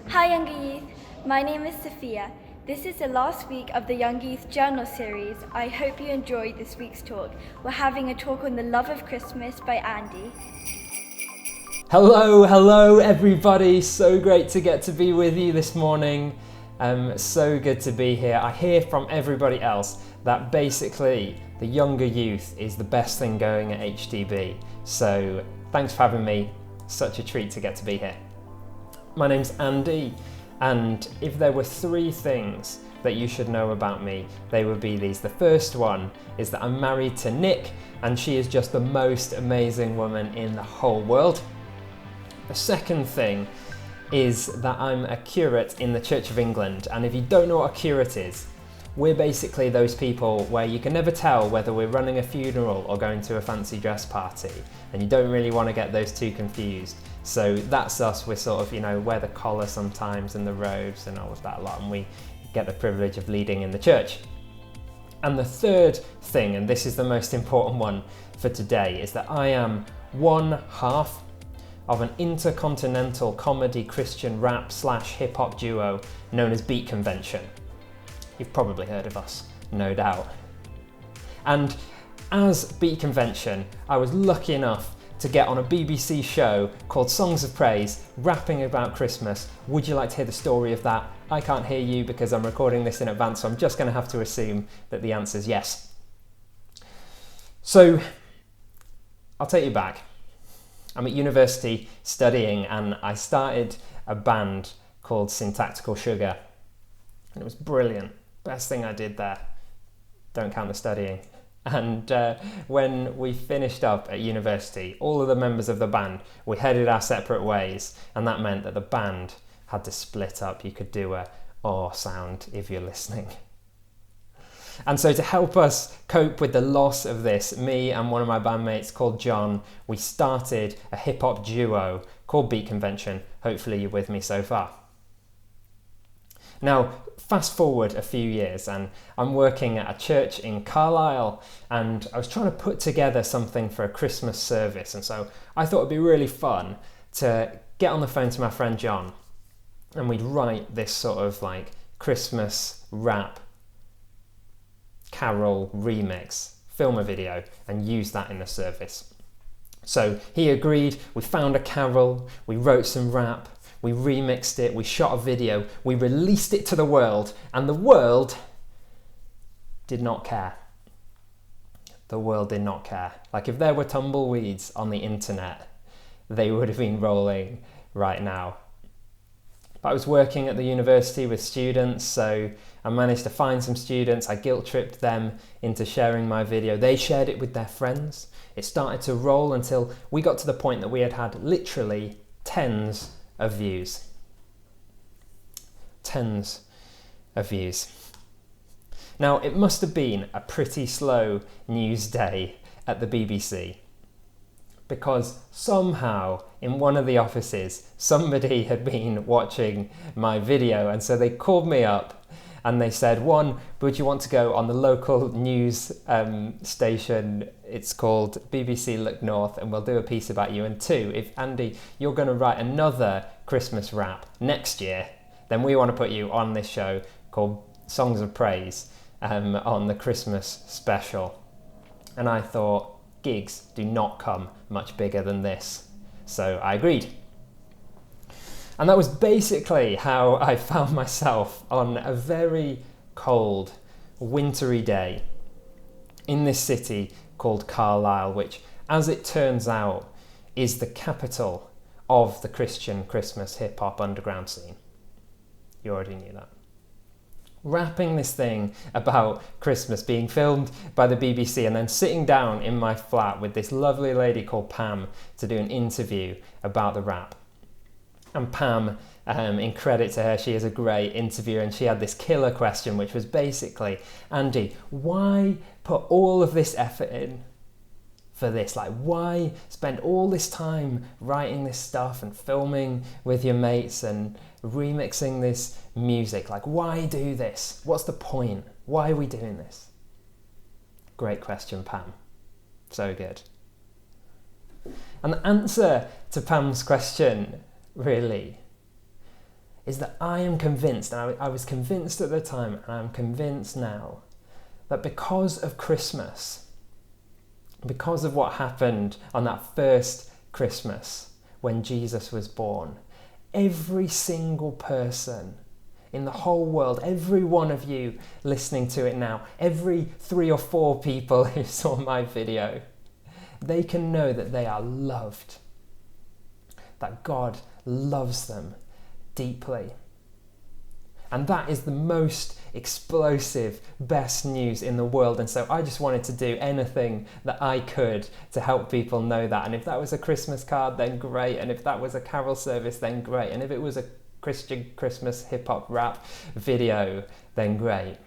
Hi Younger Youth, my name is Sophia. This is the last week of the Young Youth Journal series. I hope you enjoyed this week's talk. We're having a talk on the love of Christmas by Andy. Hello everybody, so great to get to be with you this morning. So good to be here. I hear from everybody else that basically the younger youth is the best thing going at HTB. So thanks for having me, such a treat to get to be here. My name's Andy, and if there were three things that you should know about me, they would be these. The first one is that I'm married to Nick, and she is just the most amazing woman in the whole world. The second thing is that I'm a curate in the Church of England, and if you don't know what a curate is, we're basically those people where you can never tell whether we're running a funeral or going to a fancy dress party, and you don't really want to get those two confused. So that's us. We're sort of, wear the collar sometimes and the robes and all of that a lot, and we get the privilege of leading in the church. And the third thing, and this is the most important one for today, is that I am one half of an intercontinental comedy Christian rap / hip hop duo known as Beat Convention. You've probably heard of us, no doubt. And as Beat Convention, I was lucky enough to get on a BBC show called Songs of Praise, rapping about Christmas. Would you like to hear the story of that? I can't hear you because I'm recording this in advance, so I'm just going to have to assume that the answer is yes. So, I'll take you back. I'm at university studying, and I started a band called Syntactical Sugar, and it was brilliant. Best thing I did there. Don't count the studying. And when we finished up at university, all of the members of the band, we headed our separate ways, and that meant that the band had to split up. You could do a "or" sound if you're listening. And so to help us cope with the loss of this, me and one of my bandmates called John, we started a hip-hop duo called Beat Convention. Hopefully you're with me so far. Now, fast forward a few years, and I'm working at a church in Carlisle, and I was trying to put together something for a Christmas service, and so I thought it'd be really fun to get on the phone to my friend John, and we'd write this sort of like Christmas rap carol remix, film a video, and use that in the service. So he agreed. We found a carol, we wrote some rap, we remixed it, we shot a video, we released it to the world, and the world did not care. The world did not care. Like, if there were tumbleweeds on the internet, they would have been rolling right now. But I was working at the university with students, so I managed to find some students. I guilt-tripped them into sharing my video. They shared it with their friends. It started to roll until we got to the point that we had literally tens of views. Tens of views. Now, it must have been a pretty slow news day at the BBC, because somehow in one of the offices somebody had been watching my video, and so they called me up and they said, one, would you want to go on the local news station? It's called BBC Look North, and we'll do a piece about you. And two, if Andy, you're going to write another Christmas rap next year, then we want to put you on this show called Songs of Praise on the Christmas special. And I thought, gigs do not come much bigger than this. So I agreed. And that was basically how I found myself on a very cold, wintry day in this city called Carlisle, which, as it turns out, is the capital of the Christian Christmas hip-hop underground scene. You already knew that. Rapping this thing about Christmas, being filmed by the BBC, and then sitting down in my flat with this lovely lady called Pam to do an interview about the rap. And Pam, in credit to her, she is a great interviewer, and she had this killer question, which was basically, Andy, why put all of this effort in for this? Like, why spend all this time writing this stuff and filming with your mates and remixing this music? Like, why do this? What's the point? Why are we doing this? Great question, Pam. So good. And the answer to Pam's question, really, is that I am convinced, and I was convinced at the time, and I'm convinced now, that because of Christmas, because of what happened on that first Christmas when Jesus was born, every single person in the whole world, every one of you listening to it now, every 3 or 4 people who saw my video, they can know that they are loved, that God loves them deeply. And that is the most explosive, best news in the world. And so I just wanted to do anything that I could to help people know that. And if that was a Christmas card, then great. And if that was a carol service, then great. And if it was a Christian Christmas hip hop rap video, then great.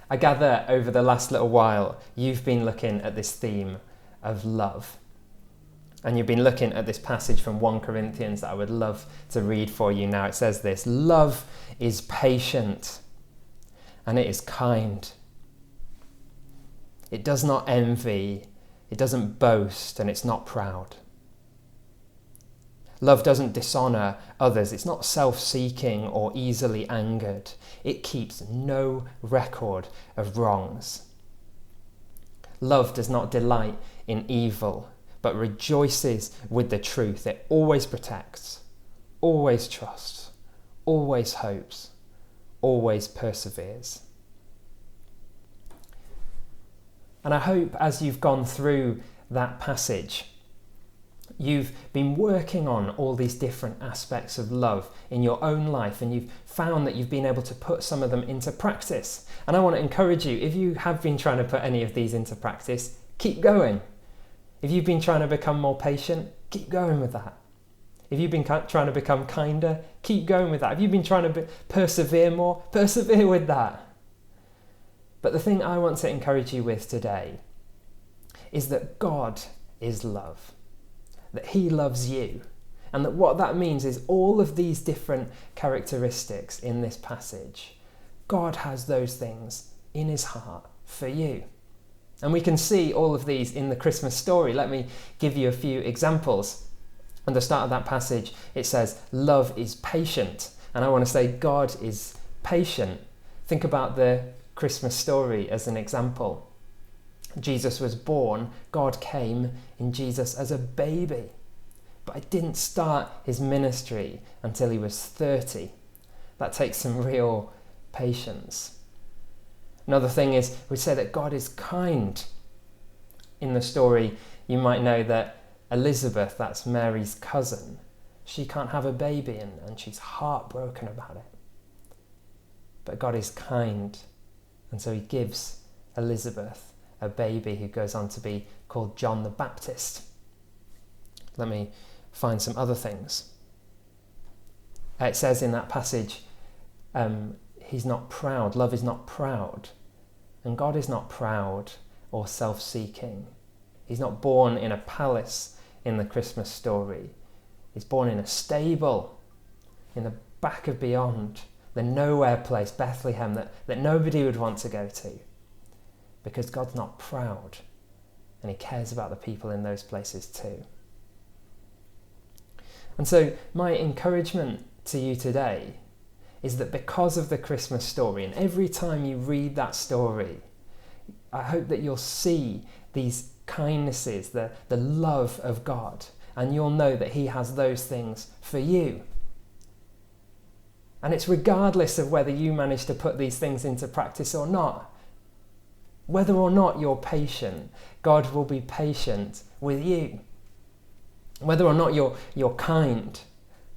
I gather over the last little while, you've been looking at this theme of love. And you've been looking at this passage from 1 Corinthians that I would love to read for you now. It says this: love is patient and it is kind. It does not envy, it doesn't boast, and it's not proud. Love doesn't dishonour others. It's not self-seeking or easily angered. It keeps no record of wrongs. Love does not delight in evil, but rejoices with the truth. It always protects, always trusts, always hopes, always perseveres. And I hope as you've gone through that passage, you've been working on all these different aspects of love in your own life, and you've found that you've been able to put some of them into practice. And I want to encourage you, if you have been trying to put any of these into practice, keep going. If you've been trying to become more patient, keep going with that. If you've been trying to become kinder, keep going with that. If you've been trying to persevere more, persevere with that. But the thing I want to encourage you with today is that God is love, that he loves you, and that what that means is all of these different characteristics in this passage, God has those things in his heart for you. And we can see all of these in the Christmas story. Let me give you a few examples. At the start of that passage, it says, love is patient. And I want to say God is patient. Think about the Christmas story as an example. Jesus was born. God came in Jesus as a baby. But it didn't start his ministry until he was 30. That takes some real patience. Another thing is, we say that God is kind. In the story, you might know that Elizabeth, that's Mary's cousin, she can't have a baby and she's heartbroken about it. But God is kind, and so he gives Elizabeth a baby who goes on to be called John the Baptist. Let me find some other things. It says in that passage, he's not proud. Love is not proud. And God is not proud or self-seeking. He's not born in a palace in the Christmas story. He's born in a stable in the back of beyond, the nowhere place, Bethlehem, that nobody would want to go to. Because God's not proud, and he cares about the people in those places too. And so my encouragement to you today is that because of the Christmas story, and every time you read that story, I hope that you'll see these kindnesses, the love of God, and you'll know that he has those things for you. And it's regardless of whether you manage to put these things into practice or not. Whether or not you're patient, God will be patient with you. Whether or not you're kind,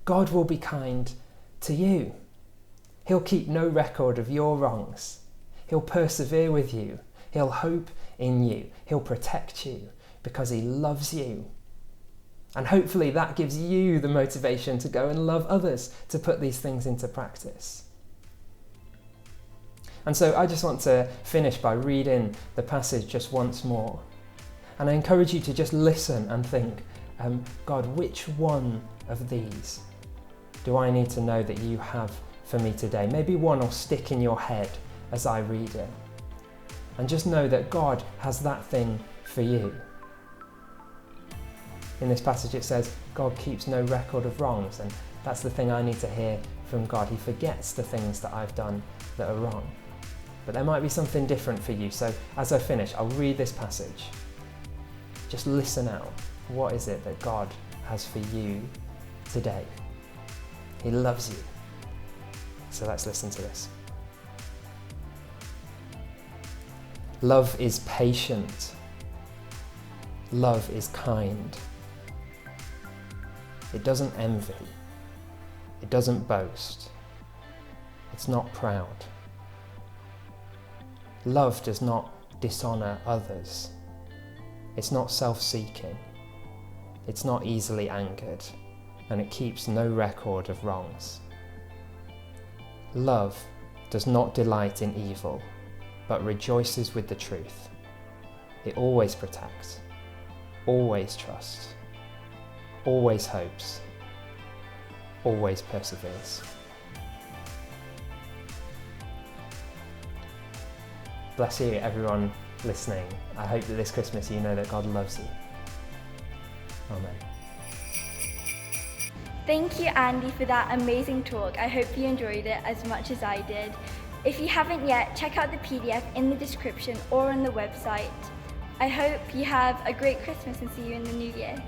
God will be kind to you. He'll keep no record of your wrongs. He'll persevere with you. He'll hope in you. He'll protect you because he loves you. And hopefully that gives you the motivation to go and love others, to put these things into practice. And so I just want to finish by reading the passage just once more. And I encourage you to just listen and think, God, which one of these do I need to know that you have for me today? Maybe one will stick in your head as I read it. And just know that God has that thing for you. In this passage it says, God keeps no record of wrongs. And That's the thing I need to hear from God. He forgets the things that I've done that are wrong. But there might be something different for you. So as I finish, I'll read this passage. Just listen out. What is it that God has for you today? He loves you. So let's listen to this. Love is patient. Love is kind. It doesn't envy. It doesn't boast. It's not proud. Love does not dishonor others. It's not self-seeking. It's not easily angered, and it keeps no record of wrongs. Love does not delight in evil, but rejoices with the truth. It always protects, always trusts, always hopes, always perseveres. Bless you, everyone listening. I hope that this Christmas you know that God loves you. Amen. Thank you, Andy, for that amazing talk. I hope you enjoyed it as much as I did. If you haven't yet, check out the PDF in the description or on the website. I hope you have a great Christmas and see you in the new year.